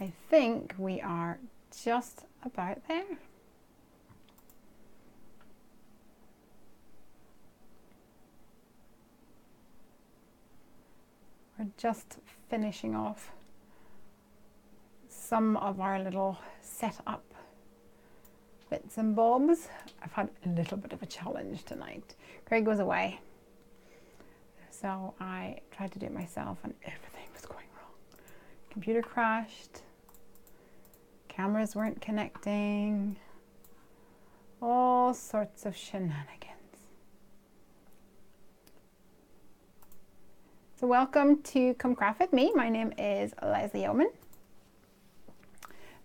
I think we are just about there. We're just finishing off some of our little setup bits and bobs. I've had a little bit of a challenge tonight. Craig was away, so I tried to do it myself and everything was going wrong. Computer crashed, cameras weren't connecting, all sorts of shenanigans. So welcome to Come Craft With Me. My name is Lesley Oman.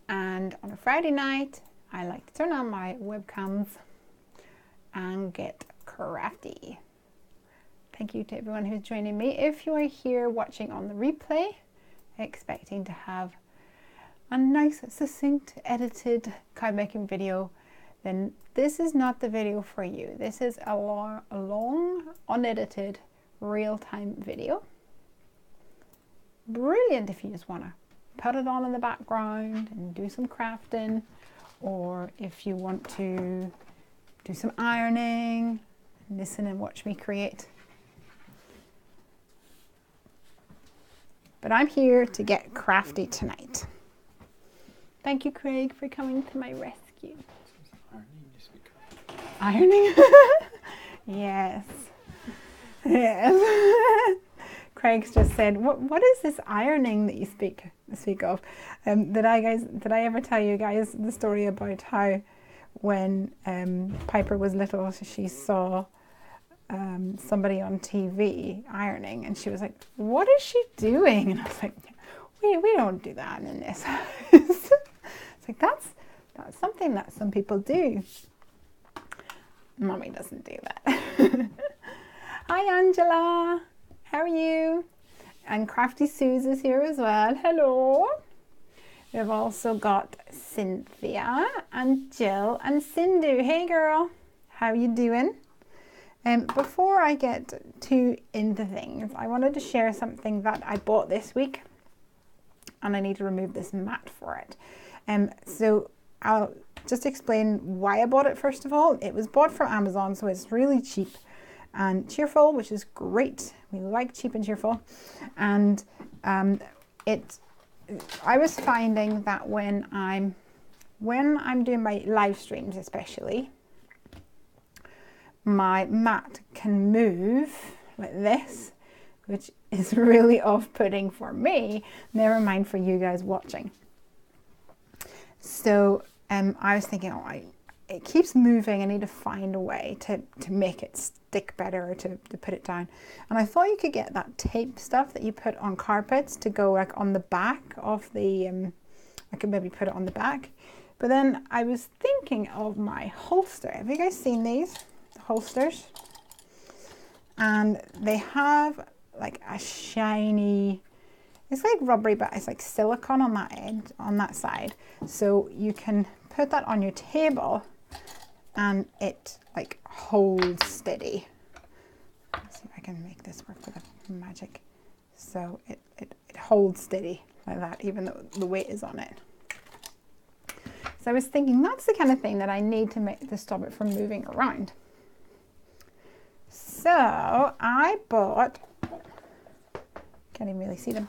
And on a Friday night, I like to turn on my webcams and get crafty. Thank you to everyone who's joining me. If you are here watching on the replay, expecting to have a nice, succinct, edited card making video, then this is not the video for you. This is a long, unedited, real-time video. Brilliant if you just want to put it on in the background and do some crafting, or if you want to do some ironing, listen and watch me create. But I'm here to get crafty tonight. Thank you, Craig, for coming to my rescue. Ironing? Yes. Yes. Craig's just said, what is this ironing that you speak of? Did I ever tell you guys the story about how when Piper was little, she saw somebody on TV ironing, and she was like, what is she doing? And I was like, we don't do that in this house. It's like, that's something that some people do. Mommy doesn't do that. Hi Angela, how are you? And Crafty Suze is here as well. Hello. We've also got Cynthia and Jill and Sindhu. Hey girl, how you doing? Before I get too into things, I wanted to share something that I bought this week, and I need to remove this mat for it. So I'll just explain why I bought it. First of all, it was bought from Amazon, so it's really cheap and cheerful, which is great. We like cheap and cheerful. And I was finding that when I'm doing my live streams, especially, my mat can move like this, which is really off-putting for me, never mind for you guys watching. So I was thinking, it keeps moving. I need to find a way to make it stick better, or to put it down. And I thought you could get that tape stuff that you put on carpets to go like on the back of the, I could maybe put it on the back. But then I was thinking of my holster. Have you guys seen these? The holsters? And they have like a shiny, it's like rubbery, but it's like silicone on that end, on that side. So you can put that on your table and it like holds steady. Let's see if I can make this work with the magic. So it holds steady like that, even though the weight is on it. So I was thinking that's the kind of thing that I need to stop it from moving around. So I bought, can't even really see them,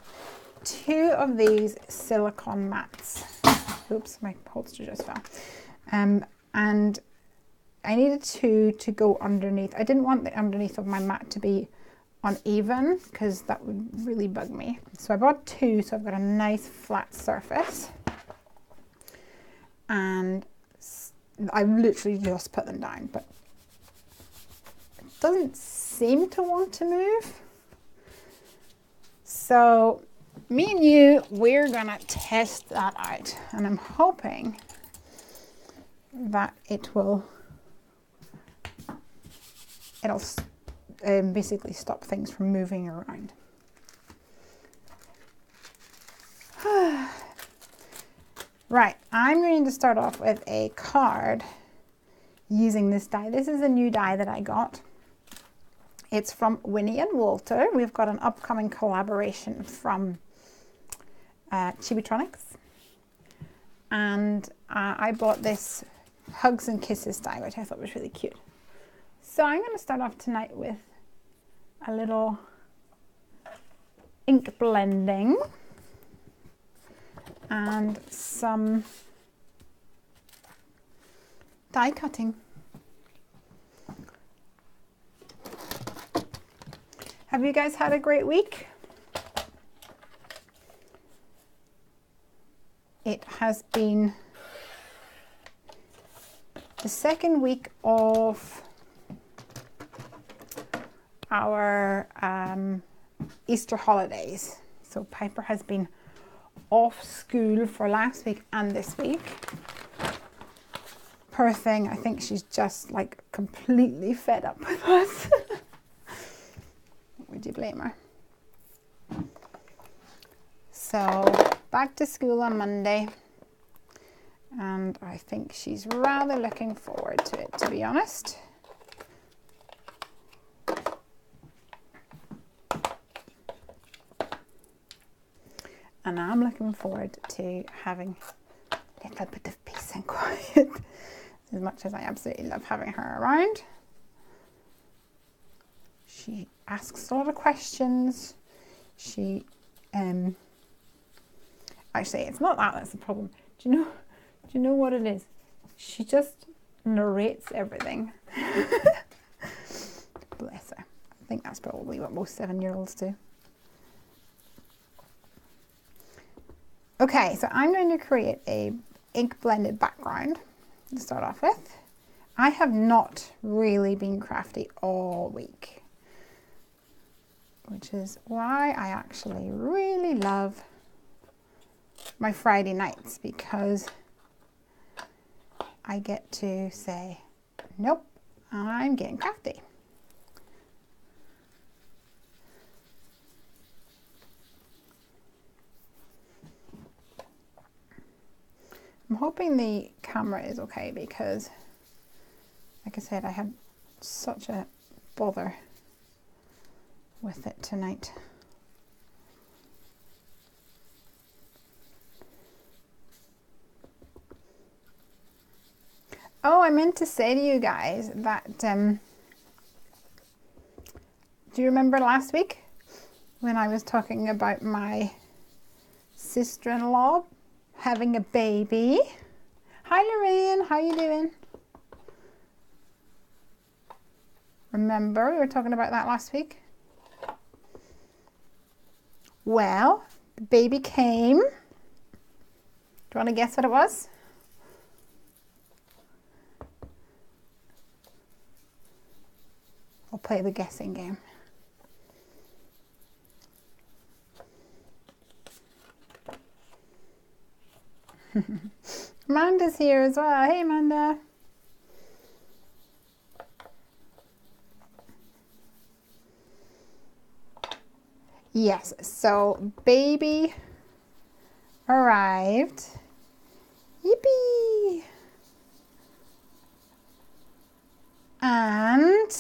2 of these silicone mats. Oops, my holster just fell. And I needed 2 to go underneath. I didn't want the underneath of my mat to be uneven because that would really bug me. So I bought 2, so I've got a nice flat surface. And I literally just put them down, but it doesn't seem to want to move. So me and you, we're gonna test that out, and I'm hoping that it'll basically stop things from moving around. Right, I'm going to start off with a card using this die. This is a new die that I got. It's from Winnie and Walter. We've got an upcoming collaboration from Chibitronics. and I bought this Hugs and Kisses die, which I thought was really cute. So I'm going to start off tonight with a little ink blending and some die cutting. Have you guys had a great week? It has been the second week of our Easter holidays. So Piper has been off school for last week and this week. Poor thing, I think she's just like completely fed up with us. Would you blame her? So back to school on Monday, and I think she's rather looking forward to it, to be honest. And I'm looking forward to having a little bit of peace and quiet, as much as I absolutely love having her around. She asks a lot of questions. She, actually, it's not that's the problem. Do you know what it is? She just narrates everything. Bless her. I think that's probably what most 7-year-olds do. Okay, so I'm going to create a ink blended background to start off with. I have not really been crafty all week, which is why I actually really love my Friday nights, because I get to say, nope, I'm getting crafty. I'm hoping the camera is okay, because like I said, I had such a bother with it tonight. Oh, I meant to say to you guys that, do you remember last week when I was talking about my sister-in-law having a baby? Hi Lorraine, how you doing? Remember we were talking about that last week? Well, the baby came. Do you want to guess what it was? I'll play the guessing game. Amanda's here as well. Hey Amanda. Yes, so baby arrived. Yippee! And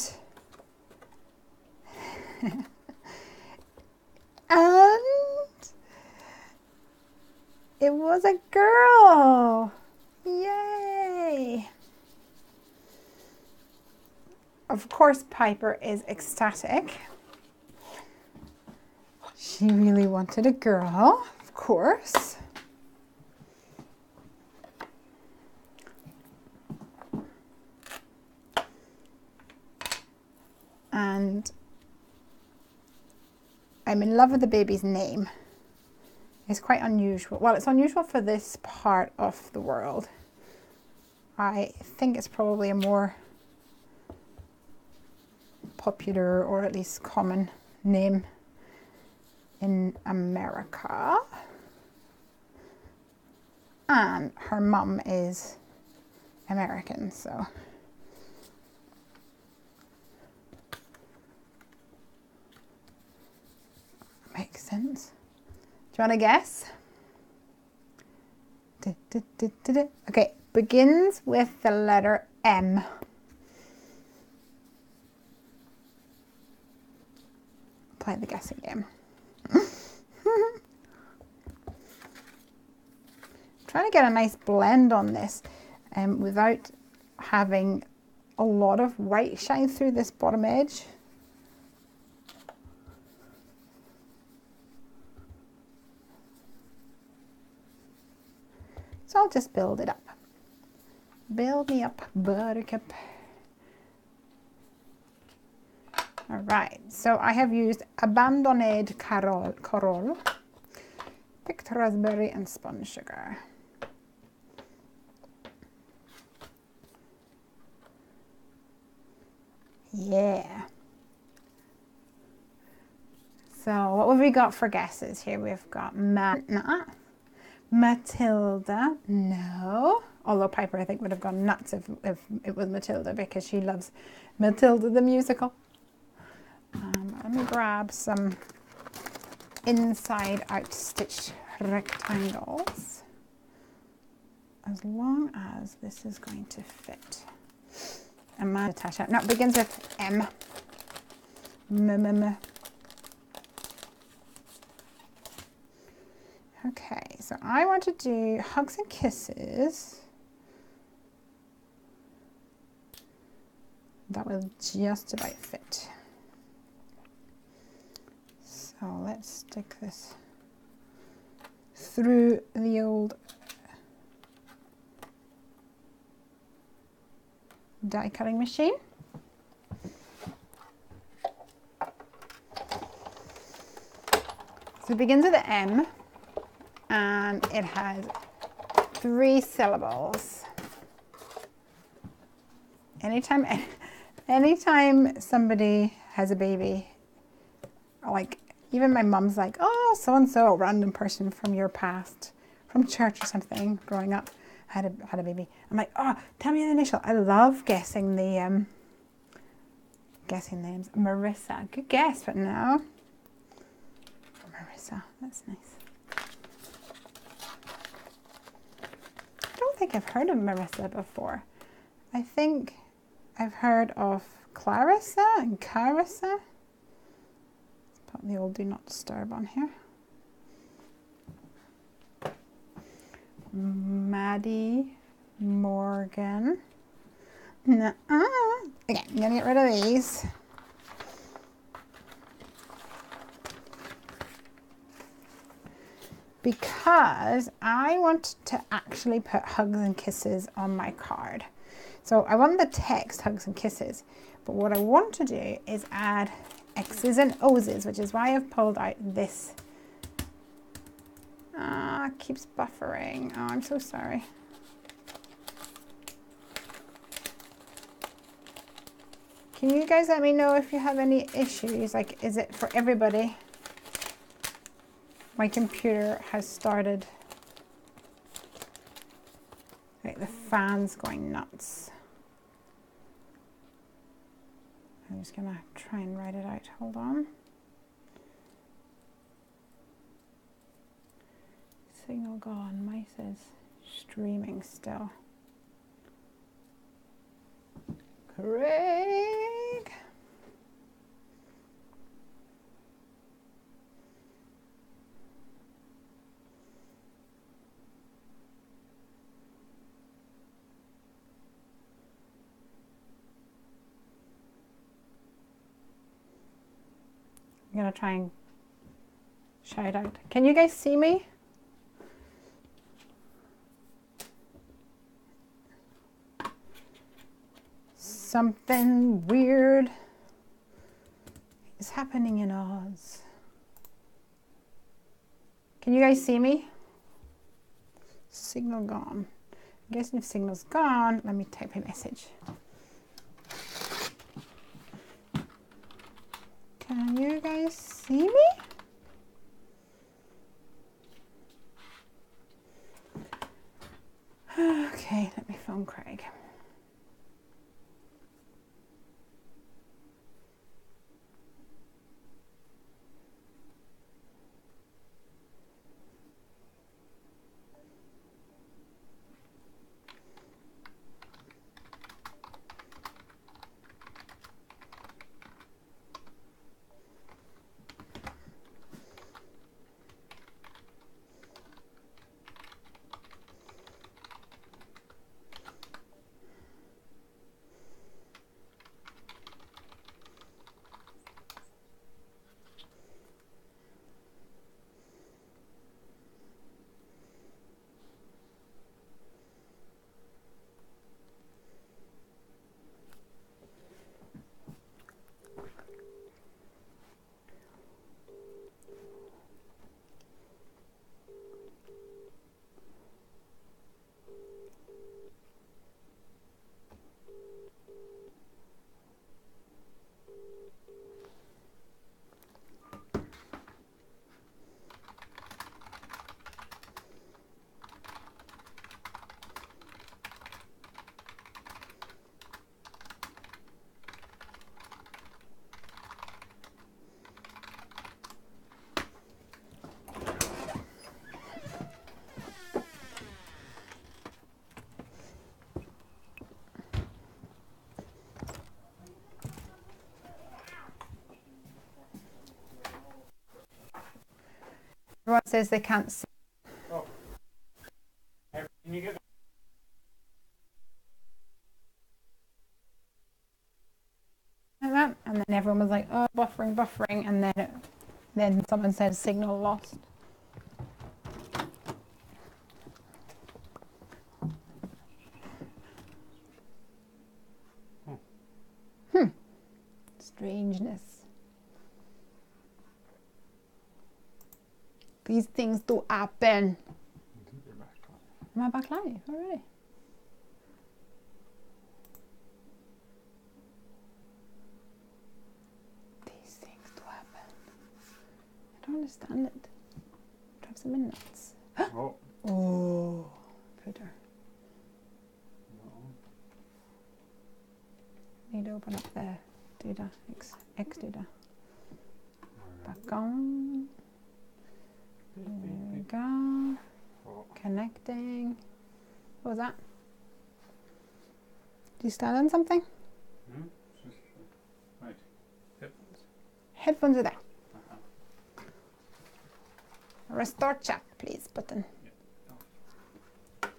it was a girl. Yay! Of course, Piper is ecstatic. She really wanted a girl, of course. And I'm in love with the baby's name. It's quite unusual. Well, it's unusual for this part of the world. I think it's probably a more popular, or at least common, name in America. And her mum is American, so makes sense. Do you want to guess? Okay, begins with the letter M. Play the guessing game. trying to get a nice blend on this without having a lot of white shine through this bottom edge. So I'll just build it up. Build me up, buttercup. All right, so I have used Abandoned Coral, picked raspberry and spun sugar. Yeah. So what have we got for guesses here? We've got Matilda, no. Although Piper, I think, would have gone nuts if it was Matilda, because she loves Matilda the musical. Let me grab some inside out stitched rectangles, as long as this is going to fit. And my Natasha, no, it begins with M. Okay, so I want to do Hugs and Kisses. That will just about fit. So let's stick this through the old die cutting machine. So it begins with an M and it has 3 syllables. Anytime somebody has a baby, like even my mum's like, oh, so-and-so, a random person from your past, from church or something, growing up, had a baby. I'm like, oh, tell me the initial. I love guessing the guessing names. Marissa, good guess, but no. Marissa, that's nice. I don't think I've heard of Marissa before. I think I've heard of Clarissa and Carissa. Put the old do not disturb on here. Maddie, Morgan. Okay, I'm gonna get rid of these. Because I want to actually put Hugs and Kisses on my card. So I want the text Hugs and Kisses, but what I want to do is add X's and O's, which is why I've pulled out this. It keeps buffering. Oh, I'm so sorry. Can you guys let me know if you have any issues? Like, is it for everybody? My computer has started. Like, the fan's going nuts. I'm just gonna try and write it out. Hold on. Signal gone. Mine says streaming still. Craig. I'm gonna try and shout out. Can you guys see me? Something weird is happening in Oz. Can you guys see me? Signal gone. I'm guessing if signal's gone, let me type a message. Can you guys see me? Okay, let me phone Craig. Everyone says they can't see. Oh. Can you get like that? And then everyone was like, oh, buffering, buffering. And then someone said signal lost. Strangeness. These things do happen. Am I back live already? These things do happen. I don't understand it. Drives them nuts. Oh. Oh, Peter. Need to open up the doodah, X doodah. Back on. There we go. Connecting. What was that? Do you stand on something? Right. Headphones. Headphones are there. Restore chat, please, button. Yeah.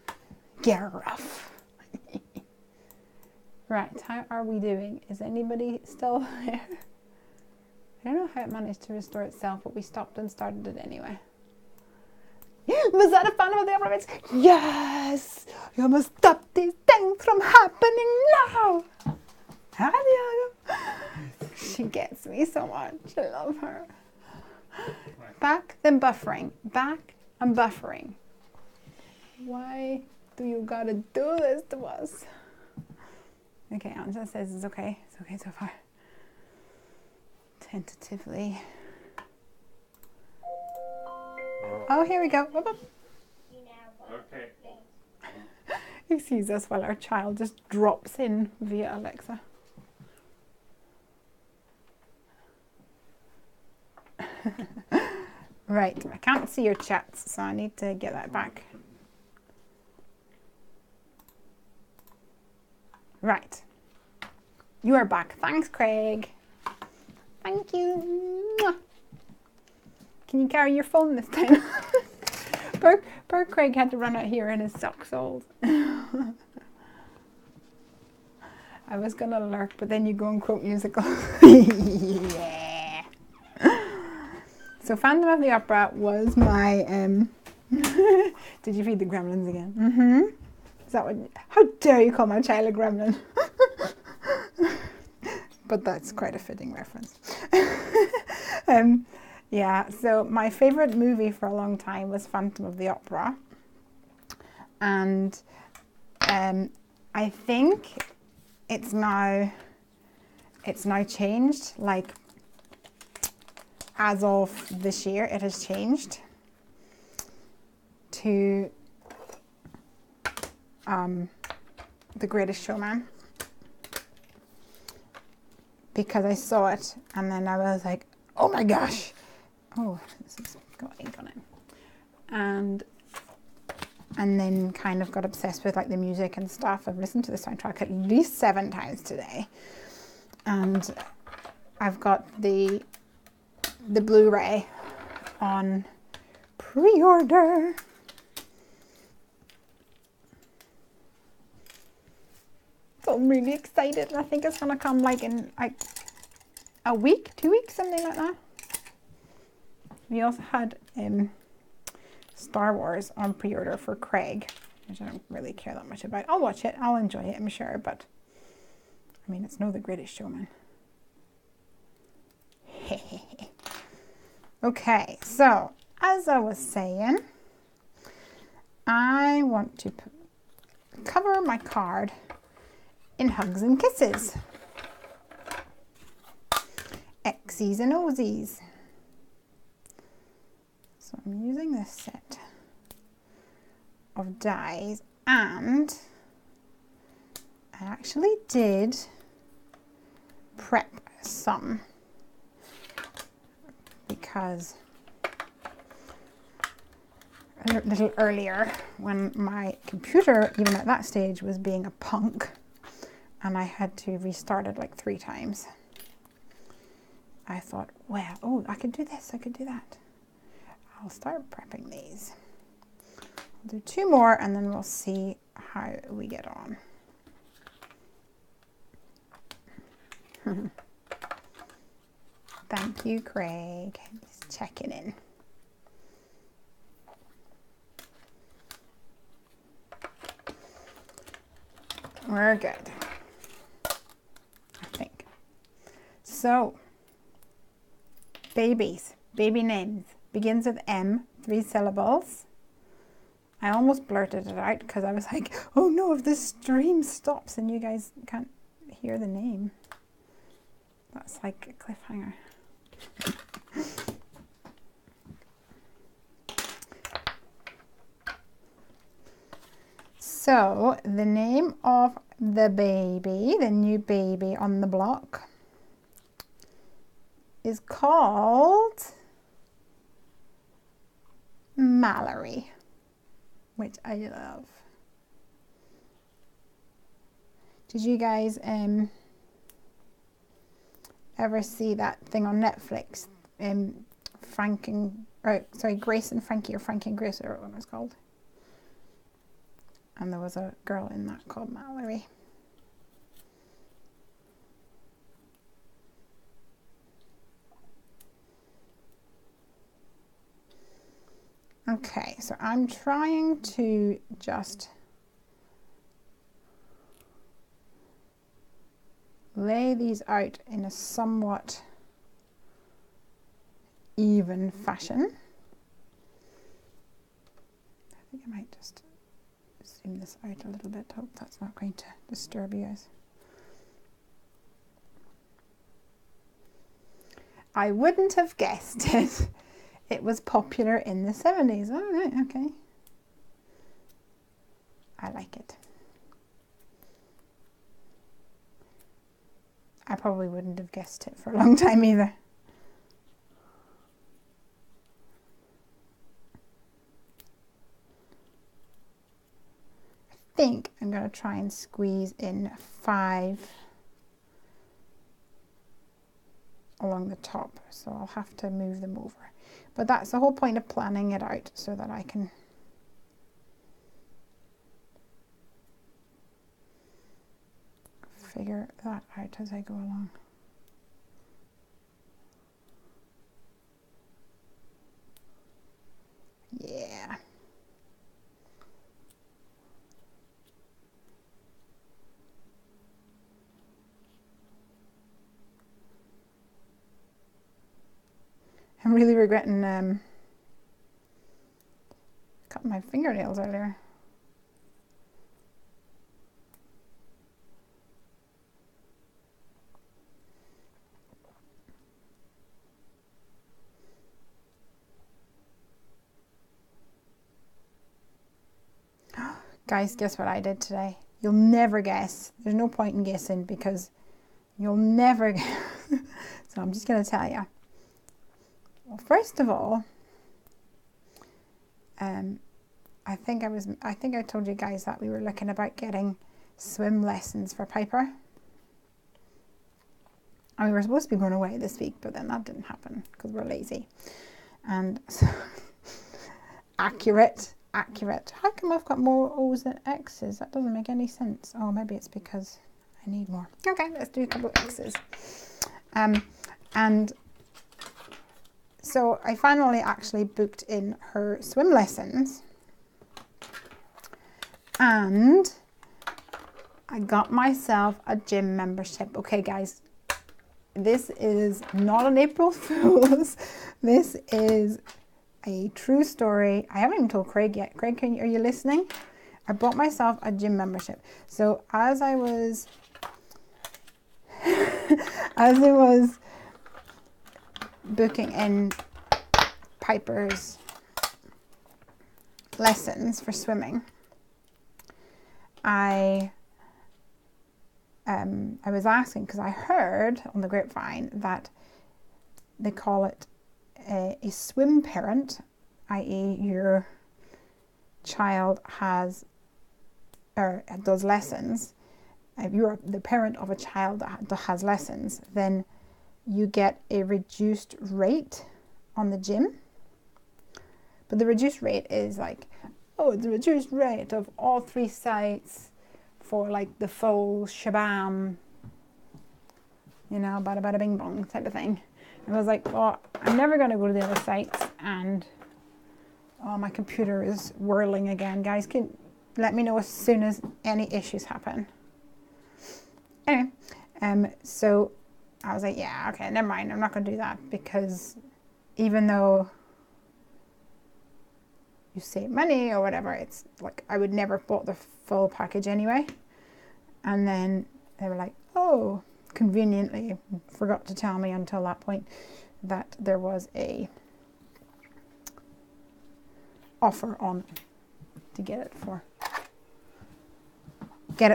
Get rough. Right, how are we doing? Is anybody still there? I don't know how it managed to restore itself, but we stopped and started it anyway. Was that a Phantom of the Opera? Yes! You must stop these things from happening now! She gets me so much. I love her. Back, then buffering. Back and buffering. Why do you gotta do this to us? Okay, Anja says it's okay. It's okay so far. Tentatively. Oh, here we go. Whoop, whoop. Okay. Excuse us while our child just drops in via Alexa. Right, I can't see your chats, so I need to get that back. Right. You are back. Thanks, Craig. Thank you. Mwah. Can you carry your phone this time? Poor Craig had to run out here in his socks old. I was going to lurk, but then you go and quote musical. Yeah. So Phantom of the Opera was my... Did you feed the gremlins again? Mm-hmm. Is that what... How dare you call my child a gremlin? But that's quite a fitting reference. Yeah, so my favourite movie for a long time was Phantom of the Opera. And I think it's now changed. Like, as of this year, it has changed to The Greatest Showman. Because I saw it and then I was like, oh my gosh. Oh, this has got ink on it. And then kind of got obsessed with like the music and stuff. I've listened to the soundtrack at least 7 times today. And I've got the Blu-ray on pre-order. So I'm really excited, and I think it's gonna come like in like a week, 2 weeks, something like that. We also had Star Wars on pre-order for Craig, which I don't really care that much about. I'll watch it, I'll enjoy it, I'm sure, but I mean, it's no The Greatest Showman. Okay, so as I was saying, I want to cover my card in hugs and kisses. Xies and Ozies. So I'm using this set of dies, and I actually did prep some because a little earlier when my computer, even at that stage, was being a punk and I had to restart it like 3 times. I thought, well, oh, I could do this, I could do that. I'll start prepping these. I'll do 2 more and then we'll see how we get on. Thank you, Craig. Just checking in. We're good, I think. So, babies, baby names. Begins with M, 3 syllables. I almost blurted it out because I was like, oh no, if this stream stops and you guys can't hear the name. That's like a cliffhanger. So, the name of the baby, the new baby on the block, is called Mallory, which I love. Did you guys ever see that thing on Netflix? Grace and Frankie, or Frankie and Grace, or what it was called. And there was a girl in that called Mallory. Okay, so I'm trying to just lay these out in a somewhat even fashion. I think I might just zoom this out a little bit. Hope that's not going to disturb you guys. I wouldn't have guessed it. It was popular in the 70s. Oh, right, okay. I like it. I probably wouldn't have guessed it for a long time either. I think I'm going to try and squeeze in 5 along the top, so I'll have to move them over. But that's the whole point of planning it out, so that I can figure that out as I go along. Yeah. I'm really regretting cutting my fingernails earlier. Guys, guess what I did today? You'll never guess. There's no point in guessing because you'll never guess. So I'm just going to tell you. Well, first of all, I think I told you guys that we were looking about getting swim lessons for Piper. And we were supposed to be going away this week, but then that didn't happen because we're lazy. And so accurate. How come I've got more O's than X's? That doesn't make any sense. Oh, maybe it's because I need more. Okay, let's do a couple of X's. And so I finally actually booked in her swim lessons. And I got myself a gym membership. Okay, guys, this is not an April Fool's. This is a true story. I haven't even told Craig yet. Craig, are you listening? I bought myself a gym membership. So as I was booking in Piper's lessons for swimming, I was asking because I heard on the grapevine that they call it a swim parent, i.e. your child has or does lessons. If you're the parent of a child that has lessons, then you get a reduced rate on the gym. But the reduced rate is like, oh, it's a reduced rate of all 3 sites for like the full shabam, you know, bada bada bing bong type of thing. And I was like, well, I'm never going to go to the other sites, and oh, my computer is whirling again. Guys, can let me know as soon as any issues happen. Anyway, so I was like, yeah, okay, never mind. I'm not going to do that, because even though you save money or whatever, it's like I would never have bought the full package anyway. And then they were like, oh, conveniently forgot to tell me until that point that there was a offer on to get it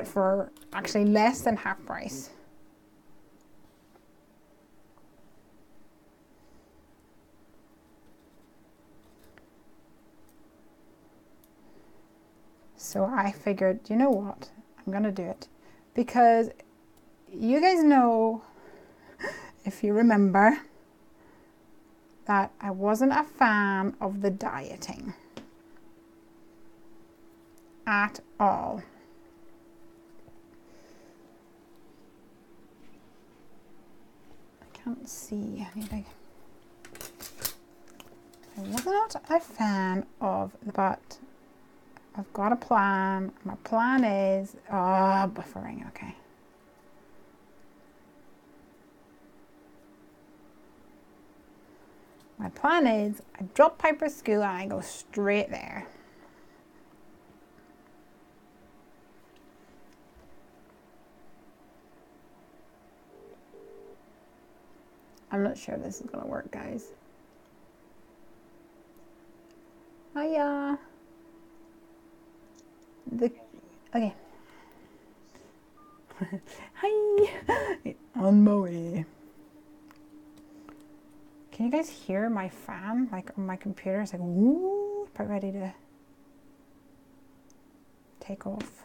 for actually less than half price. So I figured, you know what, I'm gonna do it, because you guys know, if you remember, that I wasn't a fan of the dieting at all. I can't see anything. I was not a fan of, but I've got a plan. My plan is, buffering, okay. My plan is I drop Piper's school and I go straight there. I'm not sure this is going to work, guys. Hiya. Okay. Hi. On my way. Can you guys hear my fan? Like on my computer, it's like, woo, about ready to take off.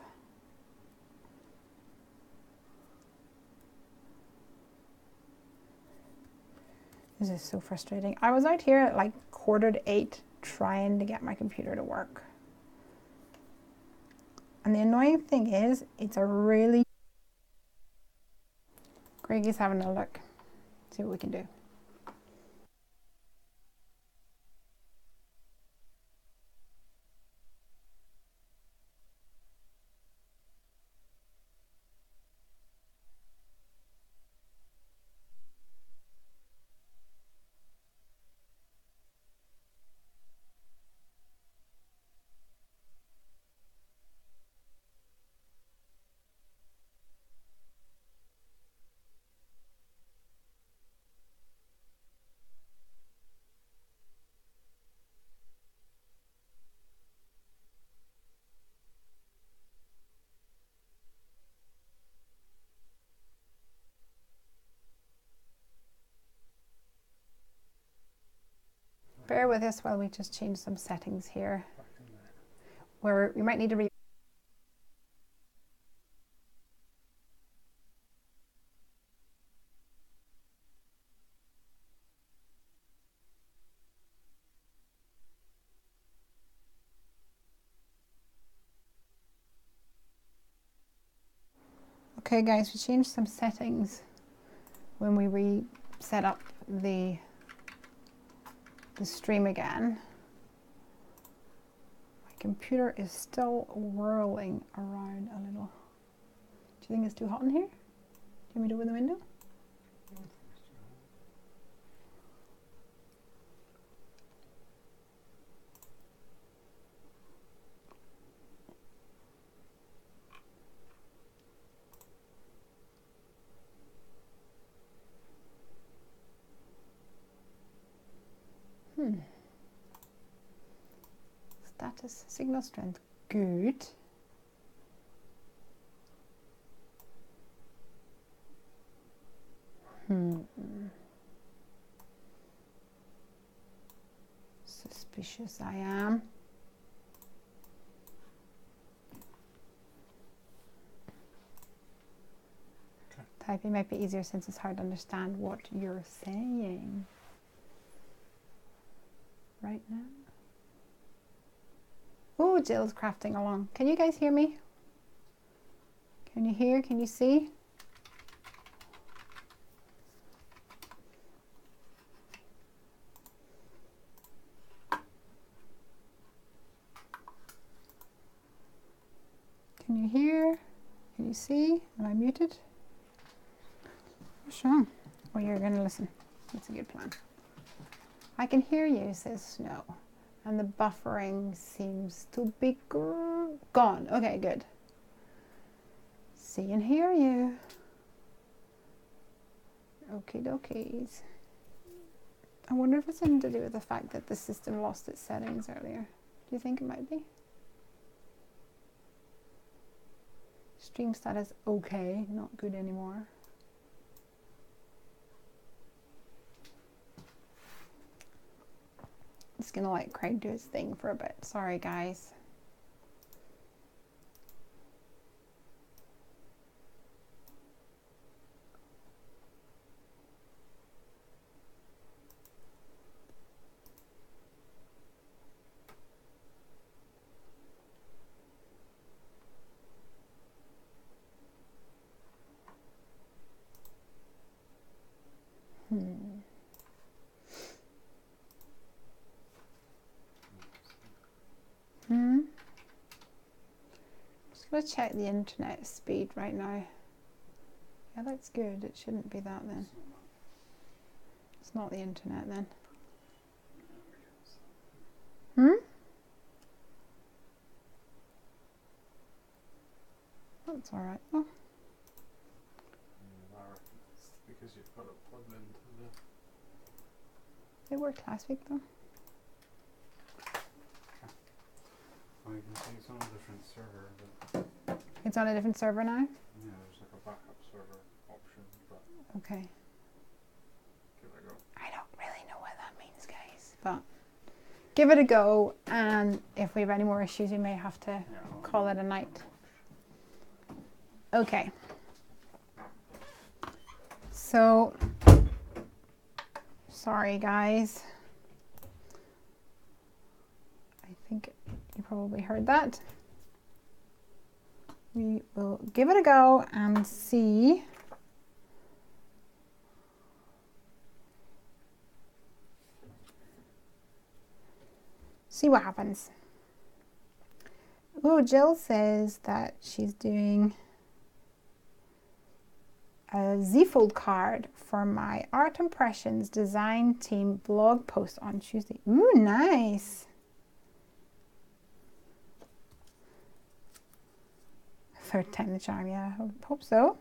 This is so frustrating. I was out here at like 7:45 trying to get my computer to work. And the annoying thing is, it's a really... Greggy's having a look. See what we can do. Bear with us while we just change some settings here, where we might need to Okay guys, we changed some settings when we reset up the stream again. My computer is still whirling around a little. Do you think it's too hot in here? Do you want me to open the window? Status, signal strength, good. Suspicious I am. Typing might be easier since it's hard to understand what you're saying right now. Oh, Jill's crafting along. Can you guys hear me? Can you hear? Can you see? Can you hear? Can you see? Am I muted? What's wrong? Oh, you're going to listen. That's a good plan. I can hear you, says Snow. And the buffering seems to be gone. Okay, good. See and hear you. Okie dokies. I wonder if it's something to do with the fact that the system lost its settings earlier. Do you think it might be? Stream status okay, not good anymore. Just gonna let Craig do his thing for a bit. Sorry, guys. Just gonna check the internet speed right now. Yeah, that's good. It shouldn't be that then. It's not the internet then. That's alright. Oh. It's because you've got it plugged into the... It worked last week though. Well, you can see it's on a different server, but... It's on a different server now? Yeah, there's like a backup server option, but... Okay. Give it a go. I don't really know what that means, guys, but give it a go, and if we have any more issues, we may have to call it a night. Okay. So, sorry guys. I think you probably heard that. We will give it a go and see what happens. Oh, Jill says that she's doing a Z-fold card for my Art Impressions design team blog post on Tuesday. Ooh, nice. Third time the charm, yeah, I hope so.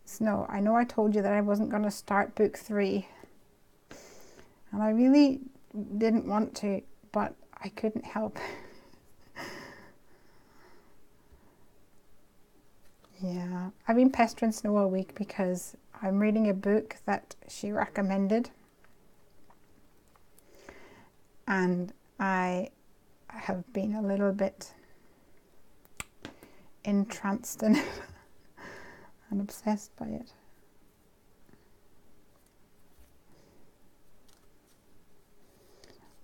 Snow, I know I told you that I wasn't going to start book 3. And I really didn't want to, but I couldn't help. Yeah, I've been pestering Snow all week because I'm reading a book that she recommended. And I have been a little bit entranced in it and obsessed by it.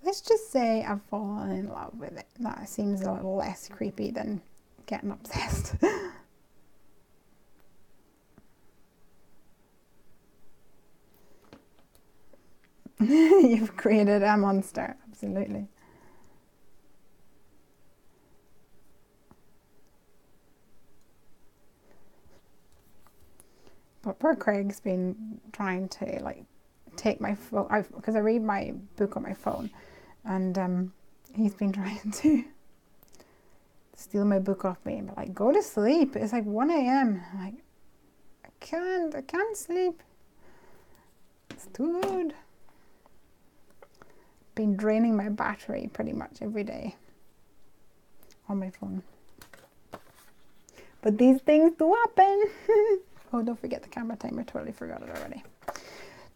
Let's just say I've fallen in love with it. That seems a little less creepy than getting obsessed. You've created a monster, absolutely. But poor Craig's been trying to like take my phone, because I read my book on my phone, and he's been trying to steal my book off me and be like, go to sleep. It's like 1 a.m. I'm like, I can't sleep. It's too good. Been draining my battery pretty much every day on my phone. But these things do happen. Oh, don't forget the camera timer. Totally forgot it already.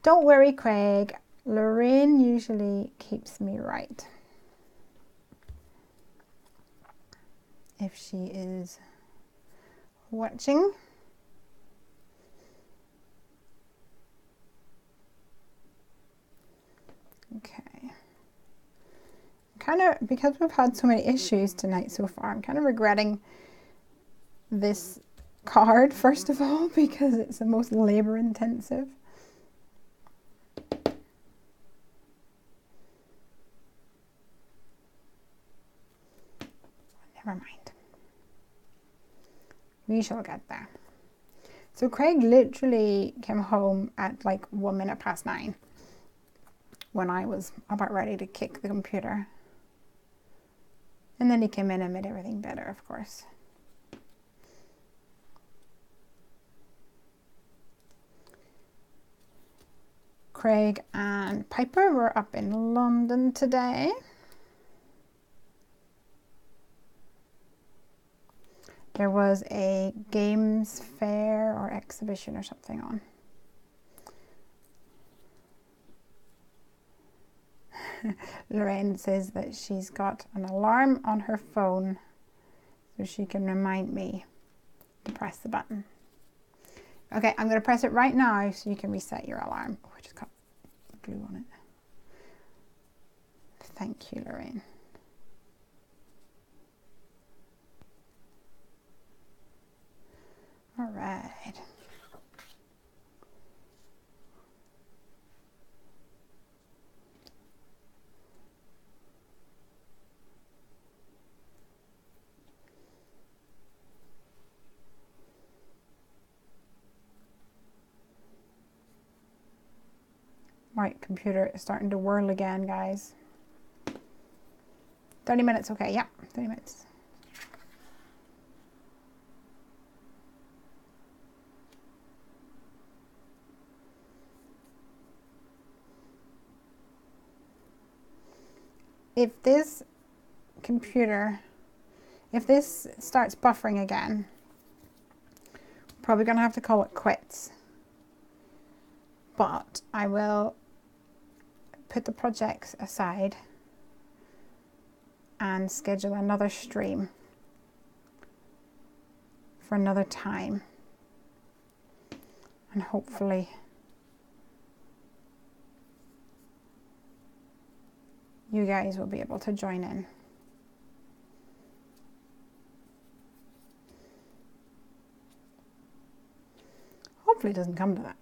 Don't worry, Craig. Lorraine usually keeps me right. If she is watching. Okay. kind of, because we've had so many issues tonight so far, I'm kind of regretting this card, first of all, because it's the most labor intensive. Never mind. We shall get there. So Craig literally came home at like 1 minute past 9 when I was about ready to kick the computer. And then he came in and made everything better, of course. Craig and Piper were up in London today. There was a games fair or exhibition or something on. Lorraine says that she's got an alarm on her phone so she can remind me to press the button. Okay, I'm going to press it right now so you can reset your alarm. Oh, I just got glue on it. Thank you, Lorraine. All right. Right, computer is starting to whirl again, guys. 30 minutes, okay, yeah, 30 minutes. If this computer, if this starts buffering again, probably gonna have to call it quits. But I will put the projects aside and schedule another stream for another time. And hopefully you guys will be able to join in. Hopefully it doesn't come to that.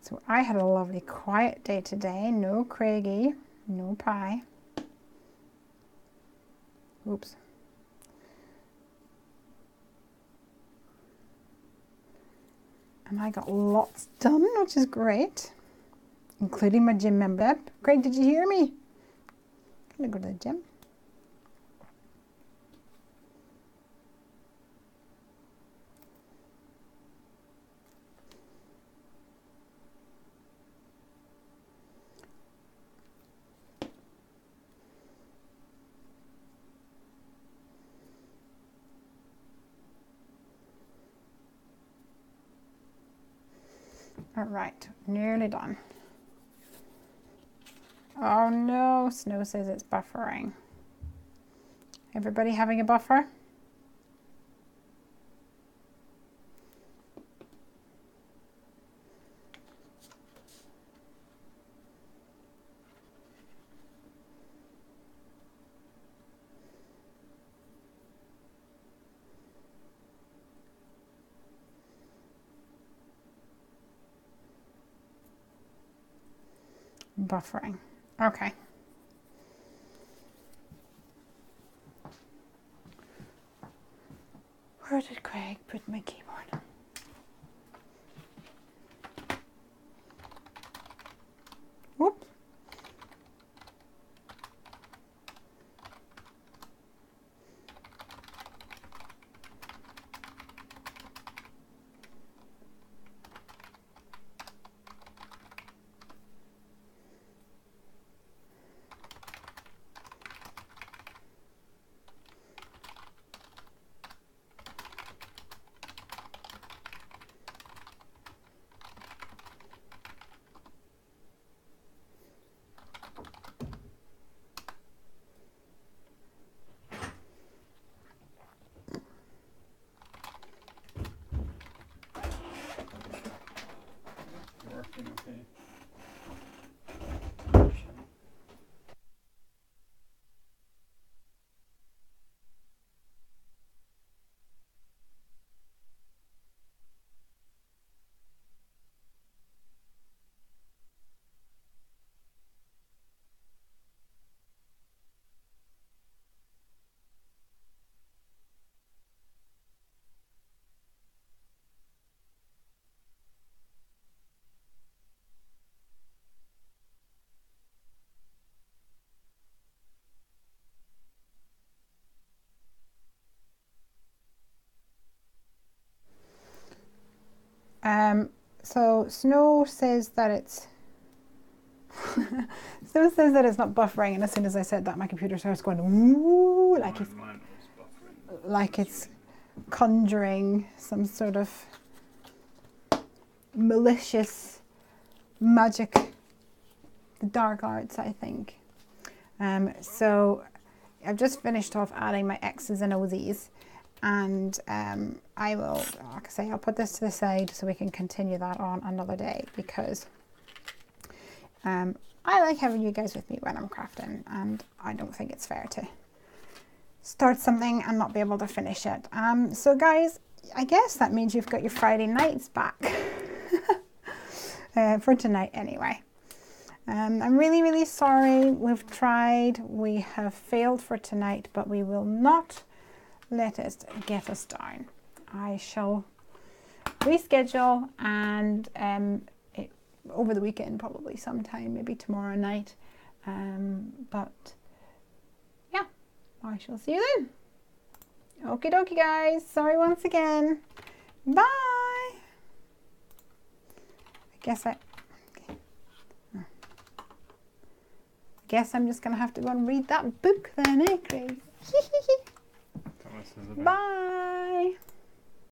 So I had a lovely quiet day today. No Craigie, no pie. Oops. And I got lots done, which is great, including my gym membership. Craig, did you hear me? I'm gonna go to the gym. All right, nearly done. Oh no, Snow says it's buffering. Everybody having a buffer? Buffering. Okay. Where did Craig put my keyboard? Whoop. Okay. So Snow says that it's Snow says that it's not buffering, and as soon as I said that, my computer starts going woo, Mine was buffering. like it's conjuring some sort of malicious magic, the dark arts, I think. So I've just finished off adding my X's and O's, and I will, like I say, I'll put this to the side so we can continue that on another day, because I like having you guys with me when I'm crafting, and I don't think it's fair to start something and not be able to finish it. So guys, I guess that means you've got your Friday nights back for tonight anyway. I'm really, really sorry. We've tried, we have failed for tonight, but we will not let it get us down. I shall reschedule, and over the weekend, probably sometime, maybe tomorrow night. But yeah, I shall see you then. Okie dokie guys, sorry once again. Bye. I guess I'm just gonna have to go and read that book then, eh, Craig? Bye.